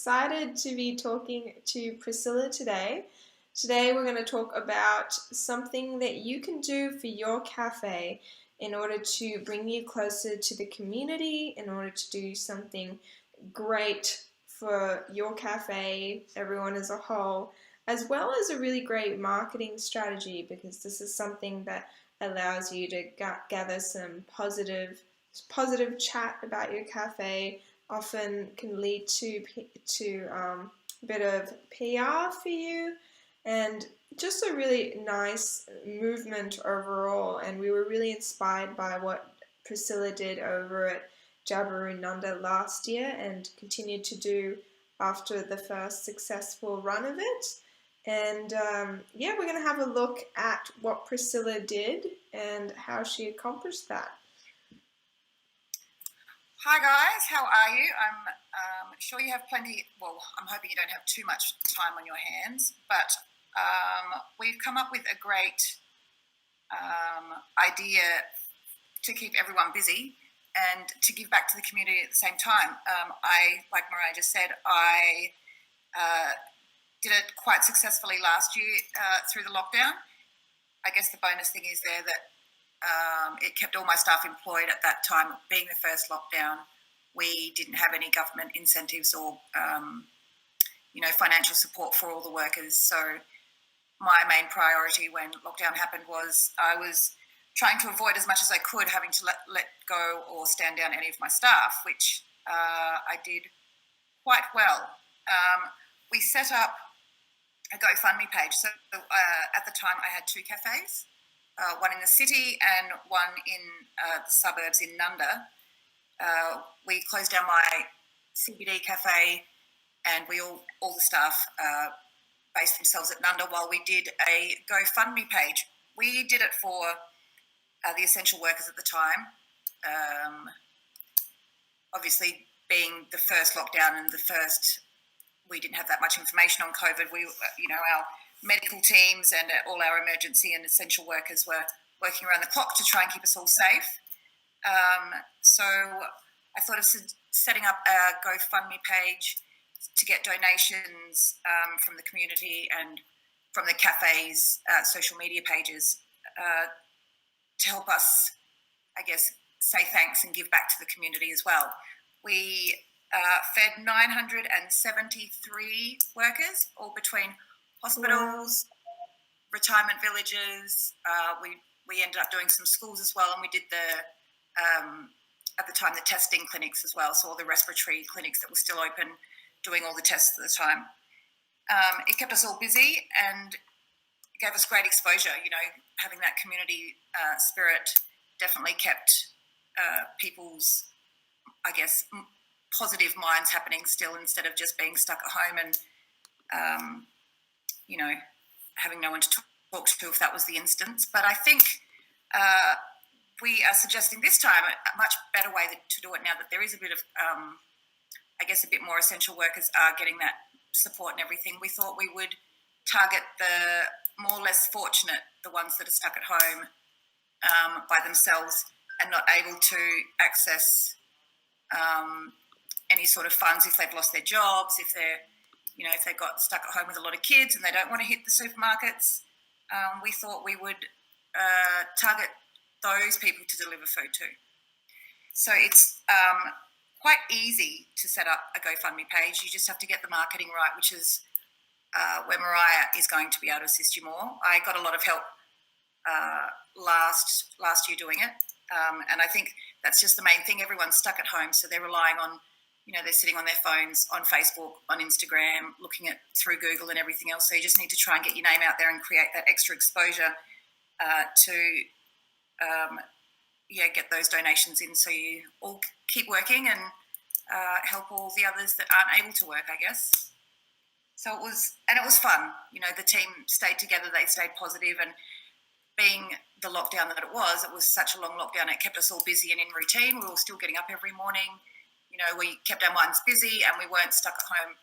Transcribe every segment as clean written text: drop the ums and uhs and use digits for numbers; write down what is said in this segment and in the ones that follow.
excited to be talking to Priscilla today. Today, we're going to talk about something that you can do for your cafe in order to bring you closer to the community, in order to do something great for your cafe, everyone as a whole, as well as a really great marketing strategy, because this is something that allows you to gather some positive chat about your cafe, often can lead to a bit of PR for you, and just a really nice movement overall. And we were really inspired by what Priscilla did over at Jabiru Nunda last year and continued to do after the first successful run of it. And yeah, we're going to have a look at what Priscilla did and how she accomplished that. Hi guys, how are you? I'm sure you have plenty, well, I'm hoping you don't have too much time on your hands, but we've come up with a great idea to keep everyone busy and to give back to the community at the same time. Like Mariah just said, I did it quite successfully last year through the lockdown. I guess the bonus thing is there that it kept all my staff employed at that time. Being the first lockdown, we didn't have any government incentives or financial support for all the workers. So my main priority when lockdown happened was I was trying to avoid as much as I could having to let go or stand down any of my staff, which I did quite well. We set up a GoFundMe page. So at the time I had two cafes. One in the city and one in the suburbs in Nunda. We closed down my CBD cafe and all the staff based themselves at Nunda while we did a GoFundMe page. We did it for the essential workers at the time. Obviously, being the first lockdown and we didn't have that much information on COVID. Our medical teams and all our emergency and essential workers were working around the clock to try and keep us all safe. So I thought of setting up a GoFundMe page to get donations from the community and from the cafe's social media pages to help us, I guess, say thanks and give back to the community as well. We fed 973 workers, all between hospitals, retirement villages. We ended up doing some schools as well, and we did at the time the testing clinics as well, so all the respiratory clinics that were still open, doing all the tests at the time. It kept us all busy and gave us great exposure. Having that community spirit definitely kept people's, I guess, positive minds happening still, instead of just being stuck at home and having no one to talk to if that was the instance. But I think we are suggesting this time a much better way to do it now that there is a bit of, I guess, a bit more essential workers are getting that support and everything. We thought we would target the more or less fortunate, the ones that are stuck at home by themselves and not able to access any sort of funds if they've lost their jobs, if they got stuck at home with a lot of kids and they don't want to hit the supermarkets. We thought we would target those people to deliver food to. So it's quite easy to set up a GoFundMe page. You just have to get the marketing right, which is where Mariah is going to be able to assist you more. I got a lot of help last year doing it, and I think that's just the main thing. Everyone's stuck at home, so they're relying on, they're sitting on their phones, on Facebook, on Instagram, looking at through Google and everything else. So you just need to try and get your name out there and create that extra exposure to get those donations in, so you all keep working and help all the others that aren't able to work, I guess. So it was fun. The team stayed together, they stayed positive, and being the lockdown that it was such a long lockdown, it kept us all busy and in routine. We were still getting up every morning. We kept our minds busy and we weren't stuck at home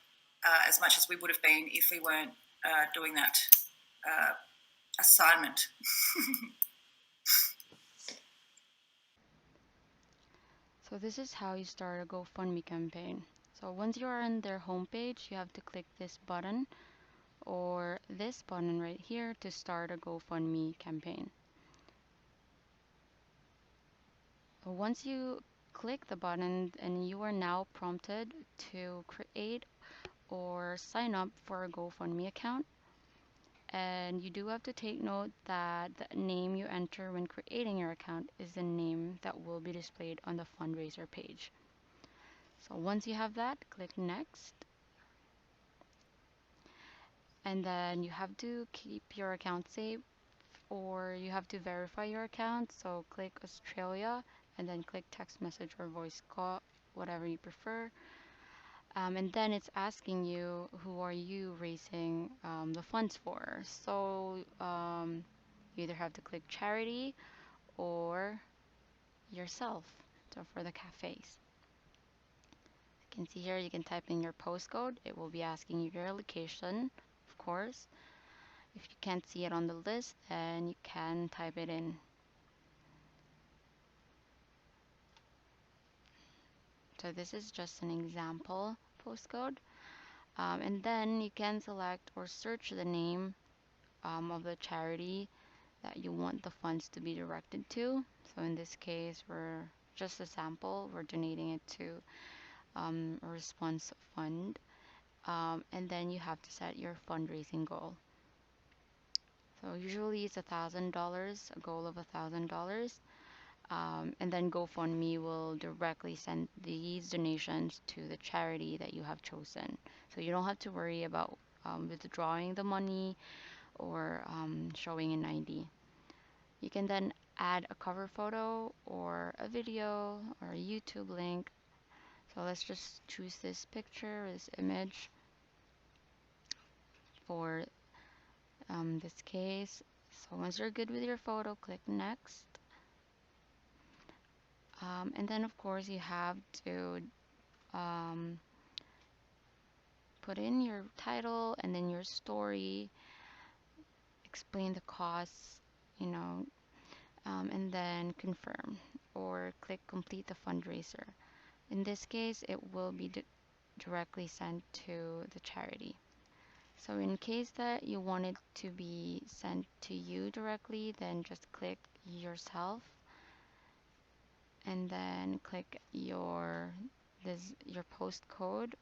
as much as we would have been if we weren't doing that assignment. So this is how you start a GoFundMe campaign. So once you are on their homepage, you have to click this button or this button right here to start a GoFundMe campaign. Once you click the button, and you are now prompted to create or sign up for a GoFundMe account. And you do have to take note that the name you enter when creating your account is the name that will be displayed on the fundraiser page. So once you have that, click next. And then you have to keep your account safe, or you have to verify your account. So click Australia and then click text message or voice call, whatever you prefer. And then it's asking you who are you raising the funds for. So you either have to click charity or yourself, so for the cafes. You can see here you can type in your postcode. It will be asking you your location, of course. If you can't see it on the list, then you can type it in. So this is just an example postcode. And then you can select or search the name of the charity that you want the funds to be directed to. So in this case, we're just a sample. We're donating it to a response fund. And then you have to set your fundraising goal. So usually it's $1,000, a goal of $1,000. And then GoFundMe will directly send these donations to the charity that you have chosen. So you don't have to worry about withdrawing the money or showing an ID. You can then add a cover photo or a video or a YouTube link. So let's just choose this picture, this image for this case. So once you're good with your photo, click next. And then of course you have to um, put in your title and then your story, explain the costs, you know, and then confirm or click complete the fundraiser. In this case, it will be directly sent to the charity. So in case that you want it to be sent to you directly, then just click yourself and then click your postcode.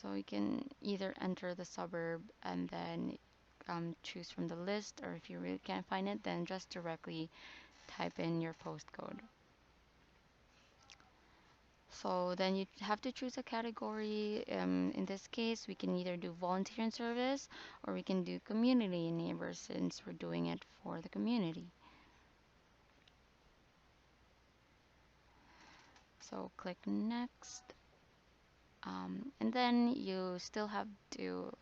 So you can either enter the suburb and then choose from the list, or if you really can't find it, then just directly type in your postcode. So then you have to choose a category. In this case, we can either do volunteer and service or we can do community and neighbors, since we're doing it for the community. So click next. And then you still have to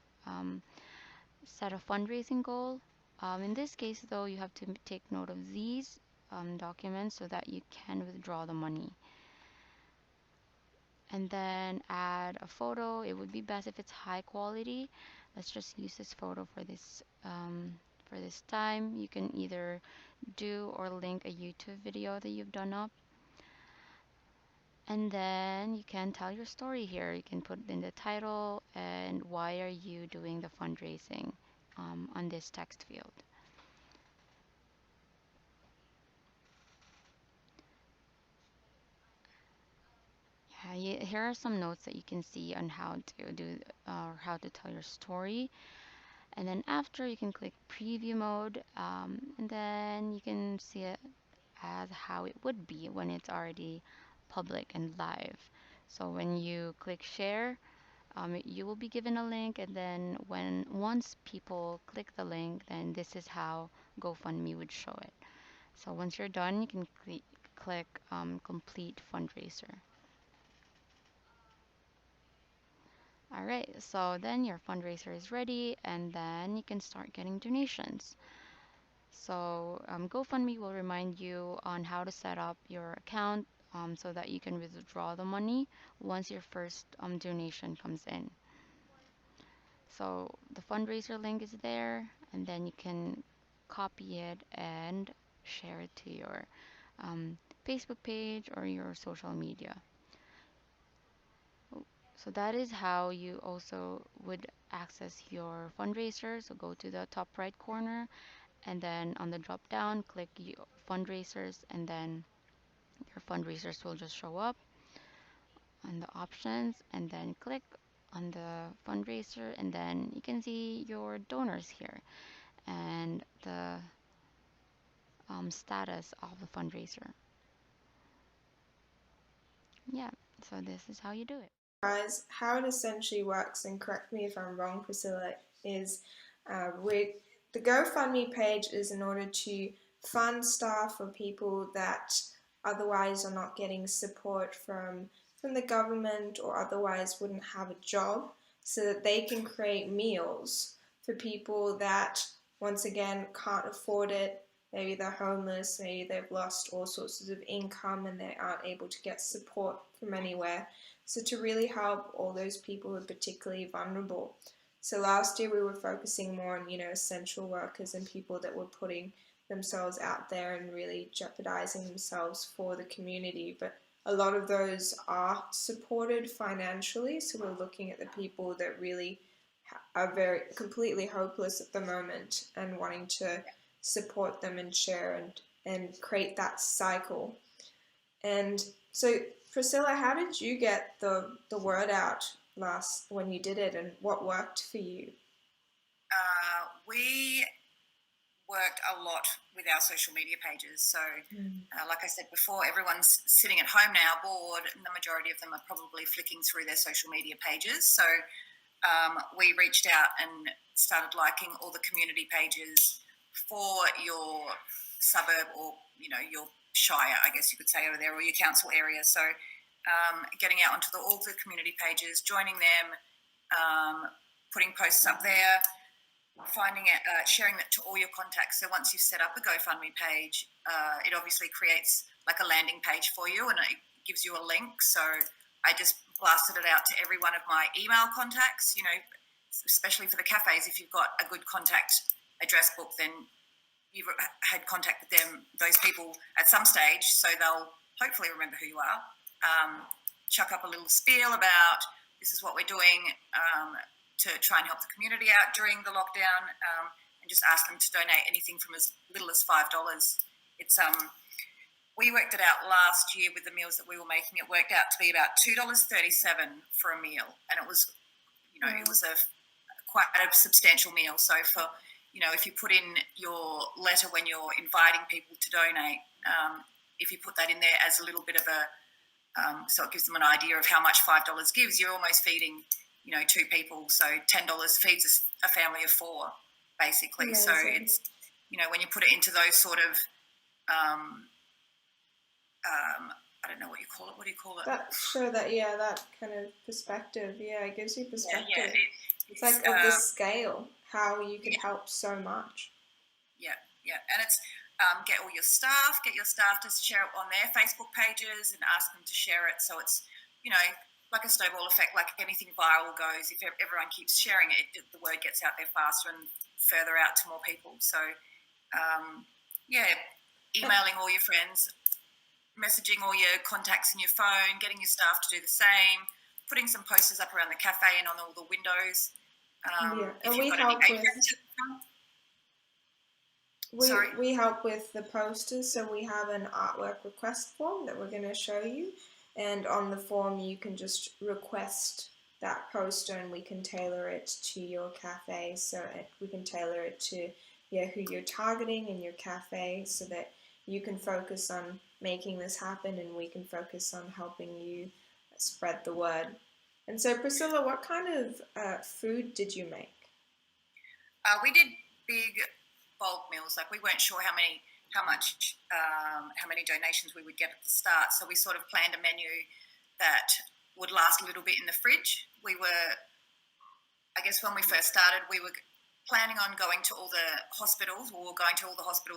set a fundraising goal. In this case, though, you have to take note of these documents so that you can withdraw the money. And then add a photo. It would be best if it's high quality. Let's just use this photo for this time. You can either do or link a YouTube video that you've done up. And then you can tell your story here. You can put in the title and why are you doing the fundraising on this text field. Here are some notes that you can see on how to do or how to tell your story. And then after, you can click preview mode, and then you can see it as how it would be when it's already public and live. So when you click share, you will be given a link, and then once people click the link, then this is how GoFundMe would show it. So once you're done, you can click complete fundraiser. Alright, so then your fundraiser is ready, and then you can start getting donations. So GoFundMe will remind you on how to set up your account so that you can withdraw the money once your first donation comes in. So the fundraiser link is there, and then you can copy it and share it to your Facebook page or your social media. So that is how you also would access your fundraiser. So go to the top right corner and then on the drop down, click fundraisers, and then your fundraisers will just show up on the options, and then click on the fundraiser, and then you can see your donors here and the status of the fundraiser. Yeah, so this is how you do it. Guys, how it essentially works, and correct me if I'm wrong, Priscilla, is the GoFundMe page is in order to fund staff for people that otherwise are not getting support from the government or otherwise wouldn't have a job, so that they can create meals for people that once again can't afford it. Maybe they're homeless, maybe they've lost all sorts of income and they aren't able to get support from anywhere. So to really help all those people who are particularly vulnerable. So last year we were focusing more on, essential workers and people that were putting themselves out there and really jeopardizing themselves for the community. But a lot of those are supported financially. So we're looking at the people that really are very completely hopeless at the moment and wanting to support them and share and create that cycle. And so, Priscilla, how did you get the word out last when you did it, and what worked for you? We worked a lot with our social media pages. So, like I said before, everyone's sitting at home now, bored, and the majority of them are probably flicking through their social media pages. So, we reached out and started liking all the community pages for your suburb or your shire, I guess you could say, over there, or your council area. So getting out onto all the community pages, joining them, putting posts up there, finding it, sharing it to all your contacts. So once you've set up a GoFundMe page, it obviously creates like a landing page for you, and it gives you a link. So I just blasted it out to every one of my email contacts, especially for the cafes. If you've got a good contact address book, then you've had contact with those people at some stage, so they'll hopefully remember who you are. Chuck up a little spiel about this is what we're doing to try and help the community out during the lockdown, and just ask them to donate anything from as little as $5. It's we worked it out last year with the meals that we were making. It worked out to be about $2.37 for a meal, and it was, it was quite a substantial meal. So for if you put in your letter when you're inviting people to donate, if you put that in there as a little bit of so it gives them an idea of how much $5 gives, you're almost feeding, two people. So $10 feeds a family of four, basically. Amazing. So it's, when you put it into those sort of, I don't know what you call it. What do you call it? That kind of perspective. Yeah, it gives you perspective. Yeah, it's like of the scale, how you could help so much. Yeah, and it's get your staff to share it on their Facebook pages and ask them to share it. So it's, like a snowball effect, like anything viral goes. If everyone keeps sharing it, the word gets out there faster and further out to more people. So, emailing all your friends, messaging all your contacts in your phone, getting your staff to do the same, putting some posters up around the cafe and on all the windows. And we help we help with the posters, so we have an artwork request form that we're going to show you, and on the form you can just request that poster and we can tailor it to your cafe. So we can tailor it to who you're targeting in your cafe, so that you can focus on making this happen and we can focus on helping you spread the word. And so, Priscilla, what kind of food did you make? We did big bulk meals. Like, we weren't sure how many donations we would get at the start. So we sort of planned a menu that would last a little bit in the fridge. We were, I guess when we first started, we were planning on going to all the hospitals,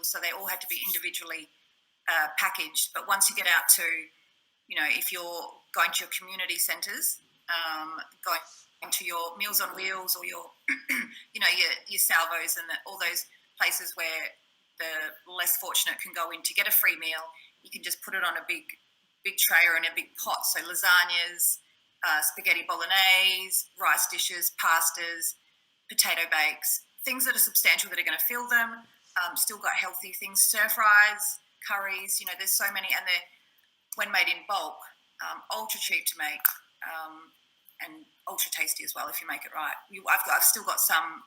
so they all had to be individually packaged. But once you get out to, if you're going to your community centres, going to your Meals on Wheels or your, your salvos and all those places where the less fortunate can go in to get a free meal, you can just put it on a big tray or in a big pot. So lasagnas, spaghetti bolognese, rice dishes, pastas, potato bakes, things that are substantial that are going to fill them. Still got healthy things, stir fries, curries. There's so many, and they're, when made in bulk, ultra cheap to make, and ultra tasty as well if you make it right. I've still got some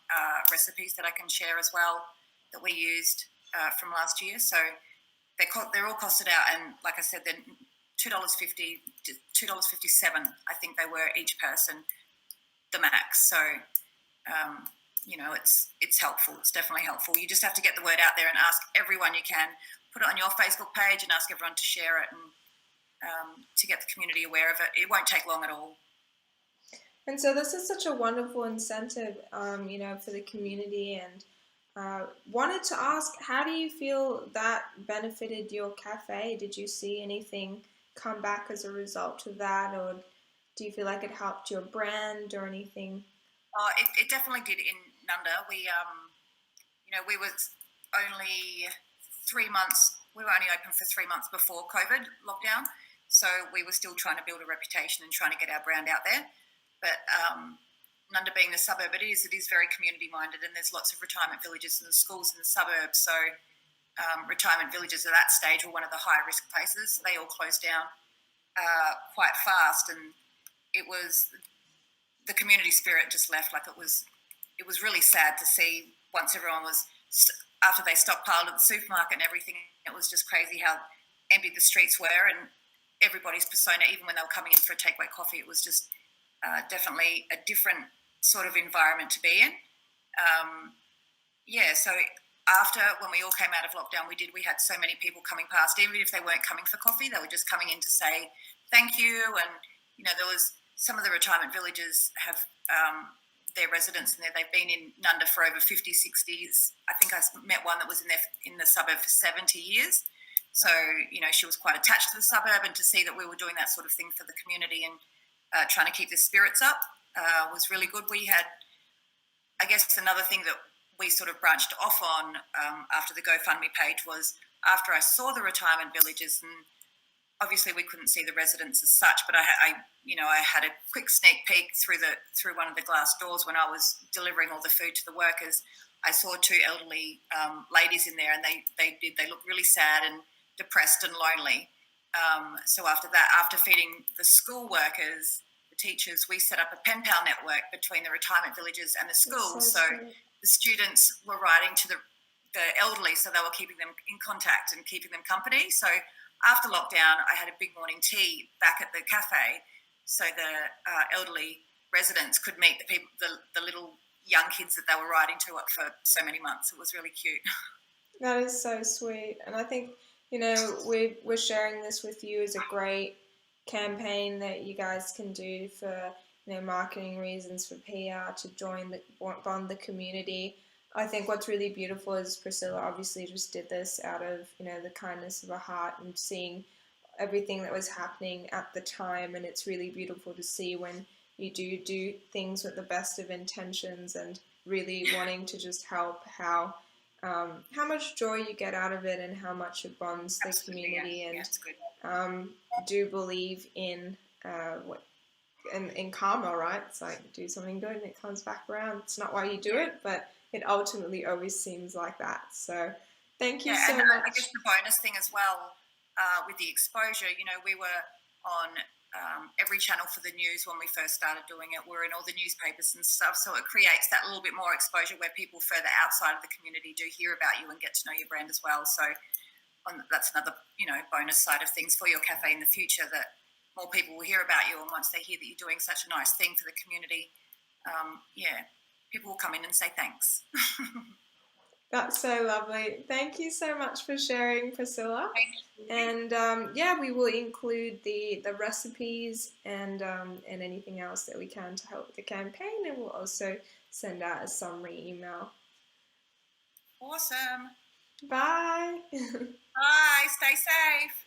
recipes that I can share as well that we used from last year. So they're all costed out, and like I said, they're $2.50, $2.57. I think they were each person, the max. So it's helpful. It's definitely helpful. You just have to get the word out there and ask everyone you can. Put it on your Facebook page and ask everyone to share it, and to get the community aware of it. It won't take long at all. And so this is such a wonderful incentive, for the community. And wanted to ask, how do you feel that benefited your cafe? Did you see anything come back as a result of that, or do you feel like it helped your brand or anything? It definitely did in Nunda. We was only 3 months. We were only open for 3 months before COVID lockdown, so we were still trying to build a reputation and trying to get our brand out there. But Nunda being the suburb it is very community minded, and there's lots of retirement villages and schools in the suburbs. So retirement villages at that stage were one of the high risk places. They all closed down quite fast, and it was the community spirit just left. Like it was really sad to see once everyone was, after they stockpiled at the supermarket and everything. It was just crazy how empty the streets were, and everybody's persona, even when they were coming in for a takeaway coffee, it was just definitely a different sort of environment to be in. So after, when we all came out of lockdown, we had so many people coming past, even if they weren't coming for coffee, they were just coming in to say thank you. And there was some of the retirement villages have their residents in there. They've been in Nunda for over 50, 60s. I think I met one that was in the suburb for 70 years. So, she was quite attached to the suburb, and to see that we were doing that sort of thing for the community and trying to keep the spirits up was really good. We had, I guess, another thing that we sort of branched off on after the GoFundMe page was, after I saw the retirement villages, and obviously we couldn't see the residents as such, but I had a quick sneak peek through one of the glass doors when I was delivering all the food to the workers. I saw two elderly ladies in there, and they looked really sad and depressed and lonely. So after feeding the school workers, the teachers, we set up a pen pal network between the retirement villages and the schools. So the students were writing to the elderly, so they were keeping them in contact and keeping them company. So after lockdown, I had a big morning tea back at the cafe, so the elderly residents could meet the people, the little young kids that they were writing to for so many months. It was really cute. That is so sweet. And I think, we're sharing this with you as a great campaign that you guys can do for, marketing reasons, for PR, to bond the community. I think what's really beautiful is Priscilla obviously just did this out of, the kindness of her heart, and seeing everything that was happening at the time. And it's really beautiful to see when you do things with the best of intentions and really wanting to just help, how much joy you get out of it, and how much it bonds the community. Yeah. And do believe in in karma, right? It's like, do something good and it comes back around. It's not why you do it, but it ultimately always seems like that. So thank you so much. I guess the bonus thing as well, with the exposure, we were on every channel for the news when we first started doing it. We're in all the newspapers and stuff, so it creates that little bit more exposure where people further outside of the community do hear about you and get to know your brand as well. So that's another bonus side of things for your cafe in the future, that more people will hear about you, and once they hear that you're doing such a nice thing for the community, people will come in and say thanks. That's so lovely. Thank you so much for sharing, Priscilla. And we will include the recipes and anything else that we can to help with the campaign, and we'll also send out a summary email. Awesome. Bye. Bye. Stay safe.